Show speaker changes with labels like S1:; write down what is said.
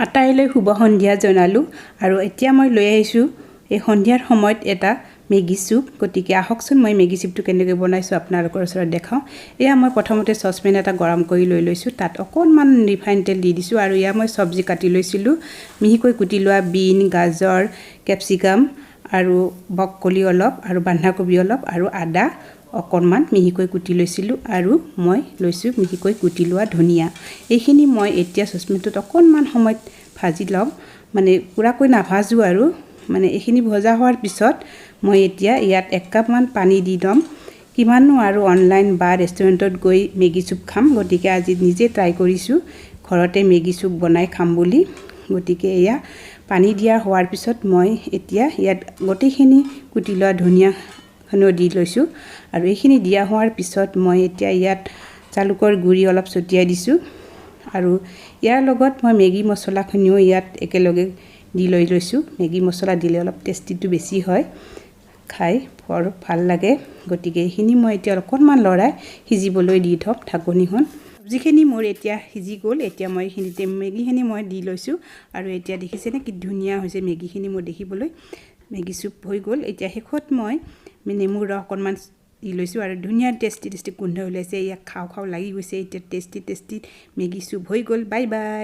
S1: আটাইলৈ শুভ সন্ধিয়া জনালোঁ আৰু এতিয়া মই লৈ আহিছোঁ এই সন্ধিয়াৰ সময়ত এটা মেগী চুপ গতিকে আহকচোন মই মেগী চুপটো কেনেকৈ বনাইছোঁ আপোনালোকৰ ওচৰত দেখাওঁ এয়া মই প্ৰথমতে সসপেন এটা গৰম কৰি লৈ লৈছোঁ তাত অকণমান ৰিফাইন তেল দি দিছোঁ আৰু এয়া মই সবজি কাটি লৈছিলোঁ মিহিকৈ কুটি লোৱা বিন গাজৰ কেপচিকাম আৰু বকলি অলপ আৰু বন্ধাকবি অলপ আৰু আদা অকণমান মিহিকৈ কুটি লৈছিলোঁ আৰু মই লৈছোঁ মিহিকৈ কুটি লোৱা ধনিয়া এইখিনি মই এতিয়া সসপেনটোত অকণমান সময় ভাজি লম মানে পুৰাকৈ নাভাজো আৰু মানে এইখিনি ভজা হোৱাৰ পিছত মই এতিয়া ইয়াত 1 কাপ মান পানী দি দম কিমাননো আৰু অনলাইন বা ৰেষ্টুৰেণ্টত গৈ মেগী চুপ খাম গতিকে আজি নিজে ট্ৰাই কৰিছোঁ ঘৰতে মেগী চুপ বনাই খাম বুলি গতিকে এয়া পানী দিয়া হোৱাৰ পিছত মই এতিয়া ইয়াত গোটেইখিনি কুটি লোৱা ধনিয়া দি লৈছোঁ আৰু এইখিনি দিয়া হোৱাৰ পিছত মই এতিয়া ইয়াত জালুকৰ গুড়ি অলপ ছটিয়াই দিছোঁ আৰু ইয়াৰ লগত মই মেগী মছলাখিনিও ইয়াত একেলগে দি লৈছোঁ মেগী মছলা দিলে অলপ টেষ্টিটো বেছি হয় খাই বৰ ভাল লাগে গতিকে এইখিনি মই এতিয়া অকণমান লৰাই সিজিবলৈ দি থম ঢাকনিখন যিখিনি মোৰ এতিয়া সিজি গ'ল এতিয়া মই এইখিনিতে মেগীখিনি মই দি লৈছোঁ আৰু এতিয়া দেখিছেনে কি ধুনীয়া হৈছে মেগীখিনি মোৰ দেখিবলৈ মেগী চুপ হৈ গ'ল এতিয়া শেষত মই নেমুৰ ৰস অকণমান দি লৈছোঁ আৰু ধুনীয়া টেষ্টি গোন্ধ ওলাইছে ইয়াক খাওঁ লাগি গৈছে এতিয়া টেষ্টি মেগী চুপ হৈ গ'ল বাই বাই